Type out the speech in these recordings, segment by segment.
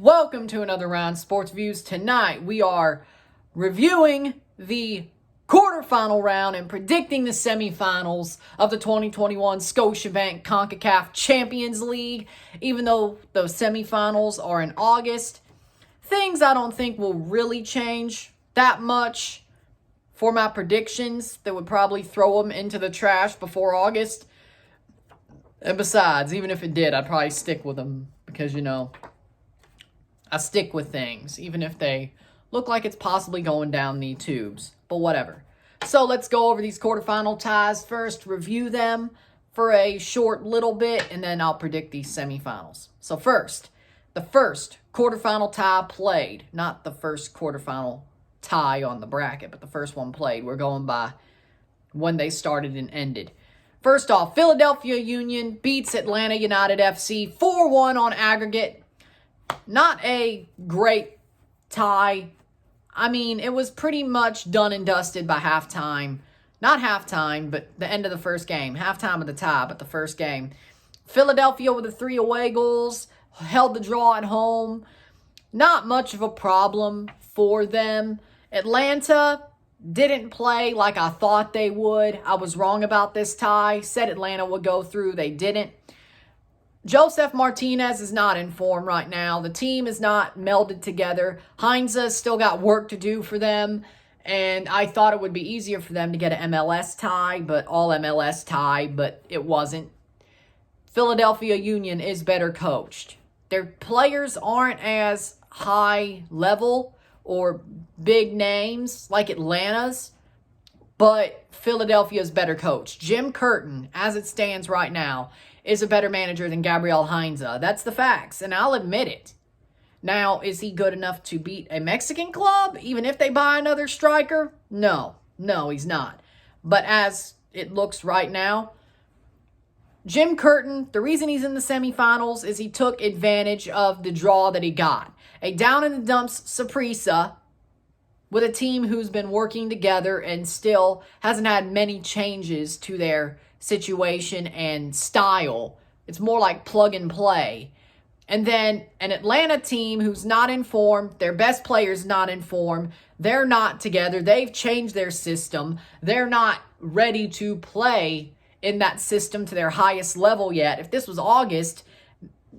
Welcome to another round Sports Views. Tonight we are reviewing the quarterfinal round and predicting the semifinals of the 2021 Scotiabank CONCACAF Champions League. Even though those semifinals are in August, things I don't think will really change that much for my predictions. That would probably throw them into the trash before August. And besides, even if it did, I'd probably stick with them because, I stick with things, even if they look like it's possibly going down the tubes. But whatever. So let's go over these quarterfinal ties first, review them for a short little bit, and then I'll predict these semifinals. So first, the first quarterfinal tie played. Not the first quarterfinal tie on the bracket, but the first one played. We're going by when they started and ended. First off, Philadelphia Union beats Atlanta United FC 4-1 on aggregate. Not a great tie. I mean, it was pretty much done and dusted by halftime. Not halftime, but the end of the first game. Halftime of the tie, but the first game. Philadelphia with the 3 away goals. Held the draw at home. Not much of a problem for them. Atlanta didn't play like I thought they would. I was wrong about this tie. Said Atlanta would go through. They didn't. Joseph Martinez is not in form right now. The team is not melded together. Heinze still got work to do for them. And I thought it would be easier for them to get an MLS tie, but all MLS tie, but it wasn't. Philadelphia Union is better coached. Their players aren't as high level or big names like Atlanta's, but Philadelphia is better coached. Jim Curtin, as it stands right now, is a better manager than Gabriel Heinze. That's the facts, and I'll admit it. Now, is he good enough to beat a Mexican club, even if they buy another striker? No, he's not. But as it looks right now, Jim Curtin, the reason he's in the semifinals is he took advantage of the draw that he got. A down-in-the-dumps Saprissa with a team who's been working together and still hasn't had many changes to their situation and style. It's more like plug and play. And then an Atlanta team who's not in form, their best player's not in form, they're not together, they've changed their system, they're not ready to play in that system to their highest level yet. If this was August,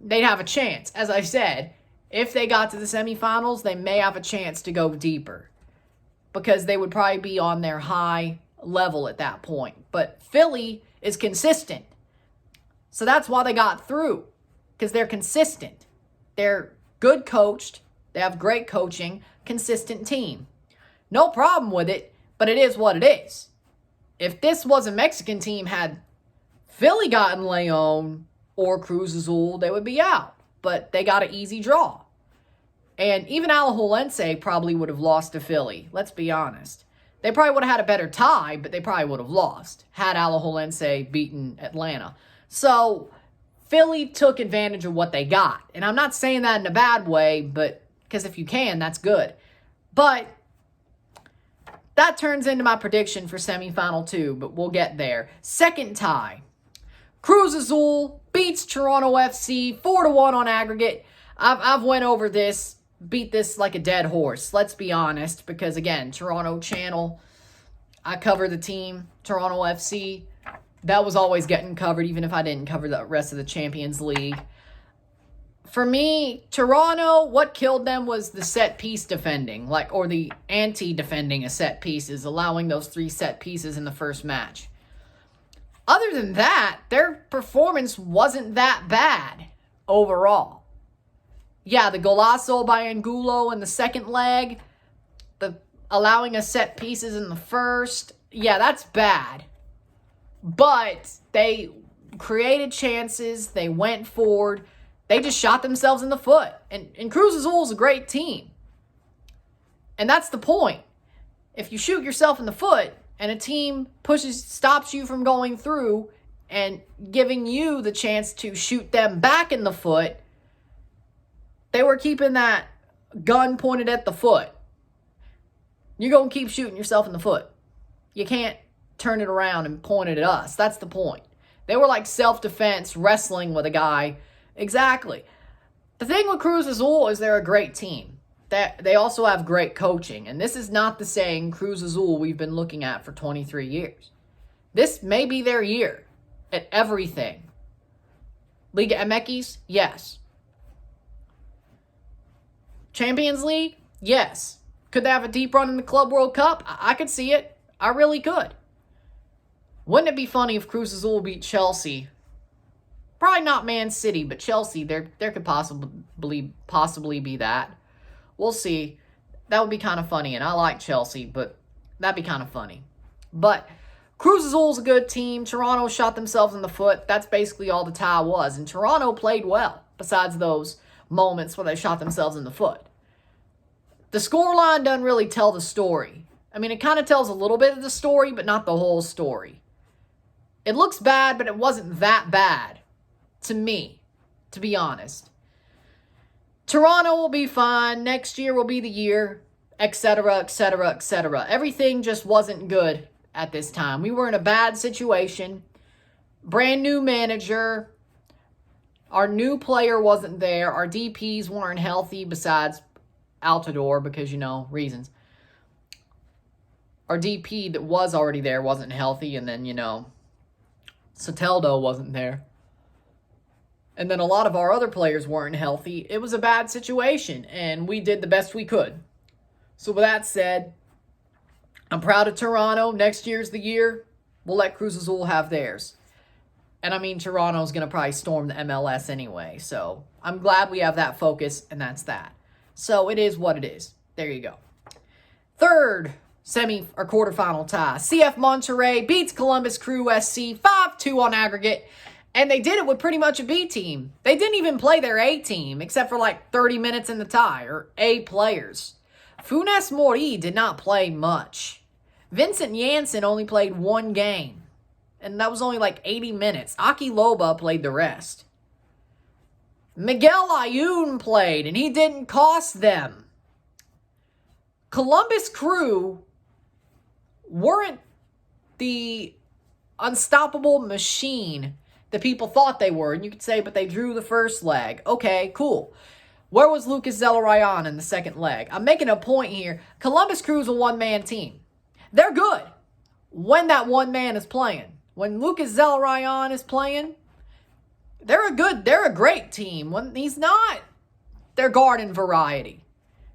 they'd have a chance. As I said, if they got to the semifinals, they may have a chance to go deeper because they would probably be on their high level at that point. But Philly is consistent. So that's why they got through, because they're consistent. They're good coached. They have great coaching, consistent team. No problem with it, but it is what it is. If this was a Mexican team, had Philly gotten Leon or Cruz Azul, they would be out. But they got an easy draw. And even Alajuelense probably would have lost to Philly. Let's be honest. They probably would have had a better tie, but they probably would have lost had Alajuelense beaten Atlanta. So Philly took advantage of what they got. And I'm not saying that in a bad way, but because if you can, that's good. But that turns into my prediction for semifinal 2, but we'll get there. Second tie. Cruz Azul beats Toronto FC 4-1 on aggregate. I've went over this, beat this like a dead horse. Let's be honest, because again, Toronto channel, I cover the team, Toronto FC. That was always getting covered, even if I didn't cover the rest of the Champions League. For me, Toronto, what killed them was the set piece defending, or the anti-defending of set pieces, allowing those 3 set pieces in the first match. Other than that, their performance wasn't that bad overall. Yeah, the golazo by Angulo in the second leg, the allowing a set pieces in the first, yeah, that's bad. But they created chances, they went forward, they just shot themselves in the foot. And Cruz Azul is a great team. And that's the point. If you shoot yourself in the foot and a team stops you from going through and giving you the chance to shoot them back in the foot, they were keeping that gun pointed at the foot. You're going to keep shooting yourself in the foot. You can't turn it around and point it at us. That's the point. They were like self-defense, wrestling with a guy. Exactly. The thing with Cruz Azul is they're a great team. They also have great coaching. And this is not the same Cruz Azul we've been looking at for 23 years. This may be their year at everything. Liga MX? Yes. Champions League? Yes. Could they have a deep run in the Club World Cup? I could see it. I really could. Wouldn't it be funny if Cruz Azul beat Chelsea? Probably not Man City, but Chelsea, there could possibly be that. We'll see. That would be kind of funny, and I like Chelsea, but that'd be kind of funny. But Cruz Azul's a good team. Toronto shot themselves in the foot. That's basically all the tie was. And Toronto played well, besides those moments where they shot themselves in the foot. The scoreline doesn't really tell the story. I mean, it kind of tells a little bit of the story, but not the whole story. It looks bad, but it wasn't that bad to me, to be honest. Toronto will be fine. Next year will be the year, etc., etc., etc. Everything just wasn't good at this time. We were in a bad situation. Brand new manager. Our new player wasn't there. Our DPs weren't healthy besides Altidore because, reasons. Our DP that was already there wasn't healthy. And then, Soteldo wasn't there. And then a lot of our other players weren't healthy. It was a bad situation. And we did the best we could. So with that said, I'm proud of Toronto. Next year's the year. We'll let Cruz Azul have theirs. And I mean, Toronto's going to probably storm the MLS anyway. So I'm glad we have that focus, and that's that. So it is what it is. There you go. Third quarterfinal tie. CF Monterrey beats Columbus Crew SC 5-2 on aggregate. And they did it with pretty much a B team. They didn't even play their A team, except for like 30 minutes in the tie, or A players. Funes Mori did not play much. Vincent Janssen only played one game. And that was only like 80 minutes. Aki Loba played the rest. Miguel Ayun played, and he didn't cost them. Columbus Crew weren't the unstoppable machine that people thought they were. And you could say, but they drew the first leg. Okay, cool. Where was Lucas Zelarayan in the second leg? I'm making a point here. Columbus Crew's a one-man team. They're good when that one man is playing. When Lucas Zelarayan is playing, they're a great team. When he's not, they're garden variety.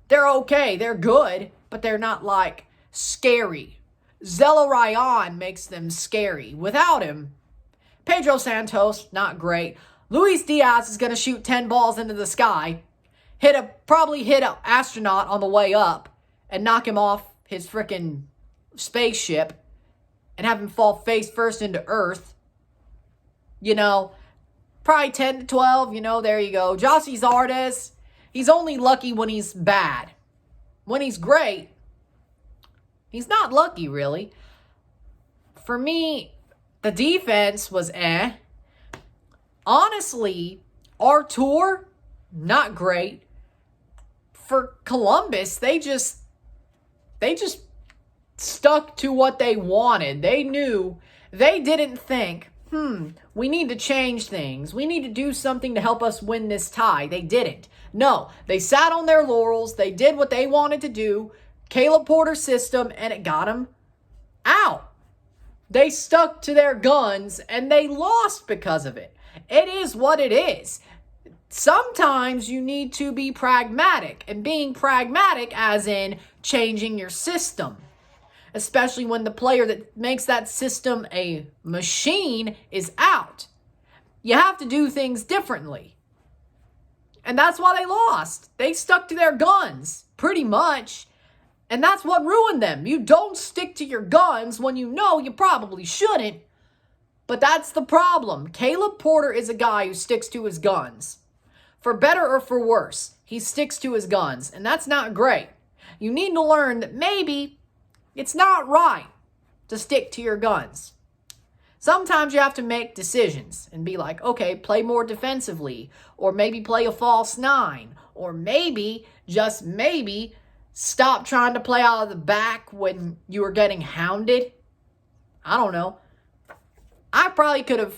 They're okay. They're good, but they're not like scary. Zelarayan makes them scary. Without him, Pedro Santos, not great. Luis Diaz is going to shoot 10 balls into the sky, probably hit an astronaut on the way up, and knock him off his freaking spaceship, and have him fall face first into Earth. Probably 10 to 12, there you go. Jossie Zardes, he's only lucky when he's bad. When he's great, he's not lucky, really. For me, the defense was Honestly, Artur, not great. For Columbus, they just stuck to what they wanted. They didn't think, we need to change things. We need to do something to help us win this tie. They didn't. No, they sat on their laurels. They did what they wanted to do. Caleb Porter's system, and it got them out. They stuck to their guns, and they lost because of it. It is what it is. Sometimes you need to be pragmatic, and being pragmatic as in changing your system. Especially when the player that makes that system a machine is out. You have to do things differently. And that's why they lost. They stuck to their guns, pretty much. And that's what ruined them. You don't stick to your guns when you know you probably shouldn't. But that's the problem. Caleb Porter is a guy who sticks to his guns. For better or for worse, he sticks to his guns. And that's not great. You need to learn that maybe it's not right to stick to your guns. Sometimes you have to make decisions and be like, okay, play more defensively, or maybe play a false nine, or maybe, just maybe, stop trying to play out of the back when you were getting hounded. I don't know. I probably could have,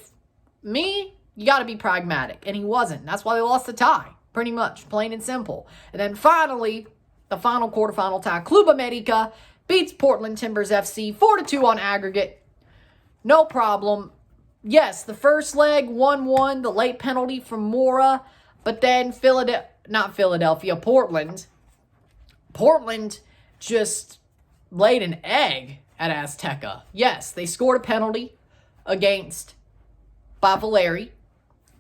you got to be pragmatic, and he wasn't. That's why they lost the tie. Pretty much, plain and simple. And then finally, the final quarterfinal tie, Club America beats Portland Timbers FC 4-2 on aggregate. No problem. Yes, the first leg, 1-1, the late penalty from Mora, but then Portland. Portland just laid an egg at Azteca. Yes, they scored a penalty against Valeri,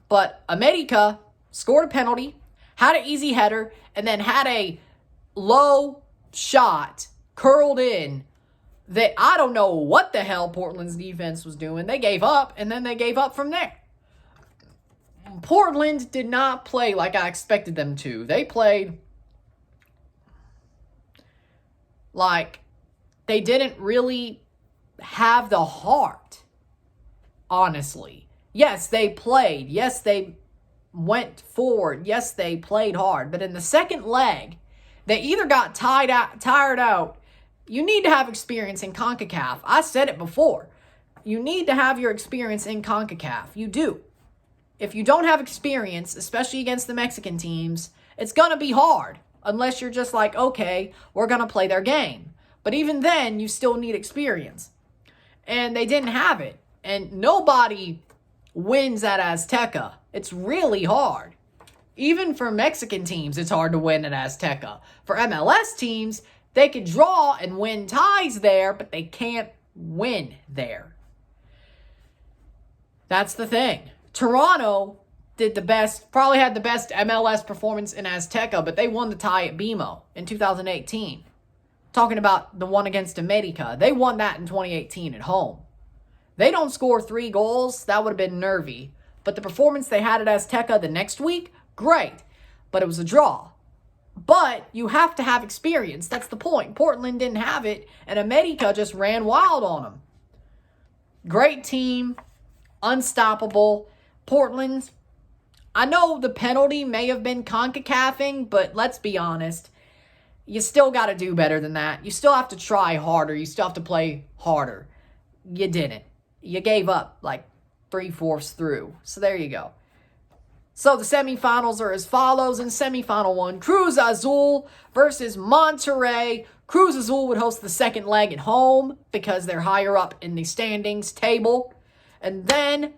but America scored a penalty, had an easy header, and then had a low shot curled in that I don't know what the hell Portland's defense was doing. They gave up, and then they gave up from there. Portland did not play like I expected them to. They played like they didn't really have the heart, honestly. Yes, they played. Yes, they went forward. Yes, they played hard. But in the second leg, they either got tired out. You need to have experience in CONCACAF. I said it before. You need to have your experience in CONCACAF. You do. If you don't have experience, especially against the Mexican teams, it's going to be hard. Unless you're just like, okay, we're going to play their game. But even then, you still need experience. And they didn't have it. And nobody wins at Azteca. It's really hard. Even for Mexican teams, it's hard to win at Azteca. For MLS teams, they could draw and win ties there, but they can't win there. That's the thing. Toronto did the best, probably had the best MLS performance in Azteca, but they won the tie at BMO in 2018. Talking about the one against America. They won that in 2018 at home. They don't score 3 goals. That would have been nervy. But the performance they had at Azteca the next week, great. But it was a draw. But you have to have experience. That's the point. Portland didn't have it, and America just ran wild on them. Great team. Unstoppable. Portland, I know the penalty may have been CONCACAFing, but let's be honest. You still got to do better than that. You still have to try harder. You still have to play harder. You didn't. You gave up like 3/4 through. So there you go. So the semifinals are as follows. In semifinal 1, Cruz Azul versus Monterrey. Cruz Azul would host the second leg at home because they're higher up in the standings table. And then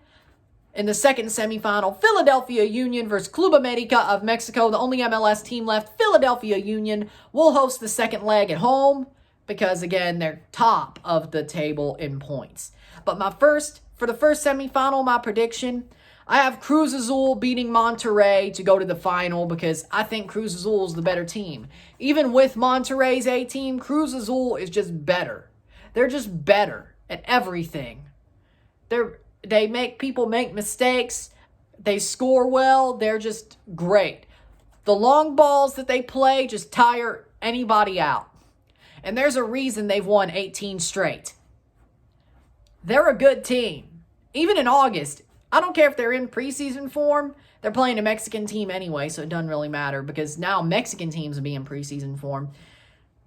in the second semifinal, Philadelphia Union versus Club America of Mexico. The only MLS team left, Philadelphia Union, will host the second leg at home because, again, they're top of the table in points. But for the first semifinal, my prediction, I have Cruz Azul beating Monterrey to go to the final because I think Cruz Azul is the better team. Even with Monterrey's A team, Cruz Azul is just better. They're just better at everything. They make people make mistakes. They score well. They're just great. The long balls that they play just tire anybody out. And there's a reason they've won 18 straight. They're a good team. Even in August, I don't care if they're in preseason form. They're playing a Mexican team anyway, so it doesn't really matter because now Mexican teams will be in preseason form,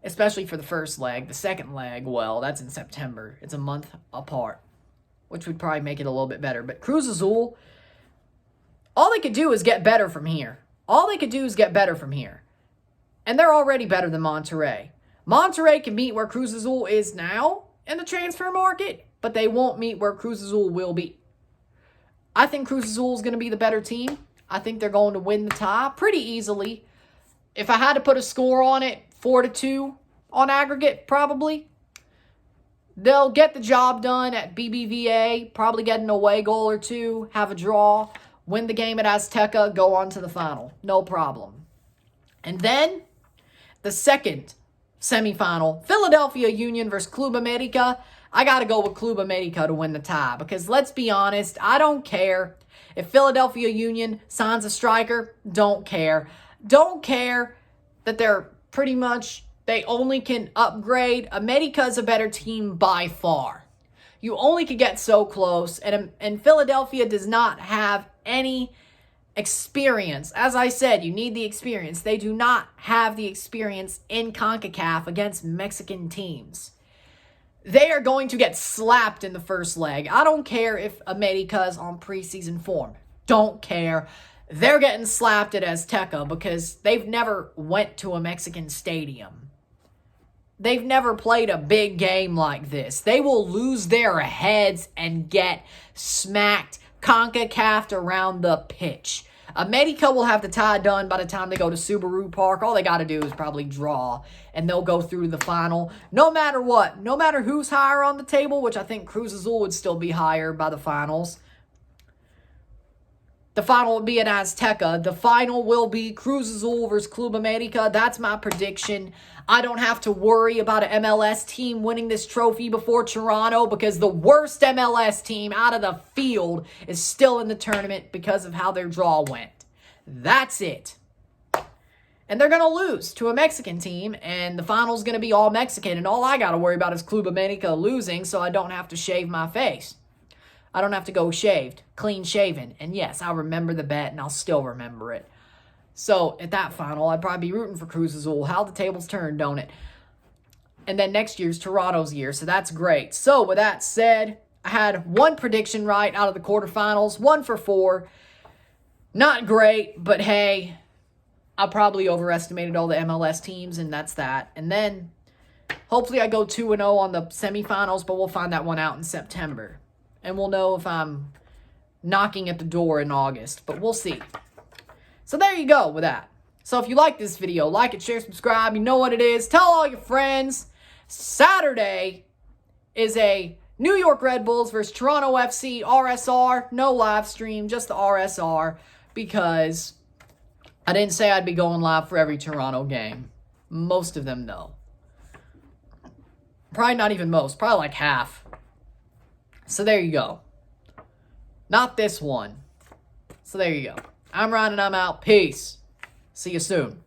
especially for the first leg. The second leg, well, that's in September. It's a month apart, which would probably make it a little bit better. But Cruz Azul, all they could do is get better from here. And they're already better than Monterrey. Monterrey can meet where Cruz Azul is now in the transfer market, but they won't meet where Cruz Azul will be. I think Cruz Azul is going to be the better team. I think they're going to win the tie pretty easily. If I had to put a score on it, 4-2 on aggregate, probably. They'll get the job done at BBVA, probably get an away goal or two, have a draw, win the game at Azteca, go on to the final. No problem. And then the second semifinal, Philadelphia Union versus Club America. I got to go with Club America to win the tie because let's be honest, I don't care if Philadelphia Union signs a striker. Don't care. Don't care that they're pretty much, they only can upgrade. America's a better team by far. You only could get so close, and Philadelphia does not have any experience. As I said, you need the experience. They do not have the experience in CONCACAF against Mexican teams. They are going to get slapped in the first leg. I don't care if America's on preseason form. Don't care. they're getting slapped at Azteca because they've never went to a Mexican stadium. They've never played a big game like this. They will lose their heads and get smacked CONCACAF around the pitch. America will have the tie done by the time they go to Subaru Park. All they got to do is probably draw, and they'll go through the final. No matter what, no matter who's higher on the table, which I think Cruz Azul would still be higher by the finals. The final will be at Azteca. The final will be Cruz Azul versus Club America. That's my prediction. I don't have to worry about an MLS team winning this trophy before Toronto because the worst MLS team out of the field is still in the tournament because of how their draw went. That's it. And they're going to lose to a Mexican team, and the final's going to be all Mexican, and all I got to worry about is Club America losing so I don't have to shave my face. I don't have to go shaved, clean shaven. And yes, I'll remember the bet, and I'll still remember it. So, at that final, I'd probably be rooting for Cruz Azul. How the tables turn, don't it? And then next year's Toronto's year, so that's great. So, with that said, I had one prediction right out of the quarterfinals, 1 for 4. Not great, but hey, I probably overestimated all the MLS teams, and that's that. And then, hopefully I go 2-0 on the semifinals, but we'll find that one out in September. And we'll know if I'm knocking at the door in August, but we'll see. So there you go with that. So if you like this video, like it, share, subscribe. You know what it is. Tell all your friends. Saturday is a New York Red Bulls versus Toronto FC RSR. No live stream, just the RSR, because I didn't say I'd be going live for every Toronto game. Most of them, though. Probably not even most. Probably like half. So there you go. Not this one. So there you go. I'm Ryan and I'm out. Peace. See you soon.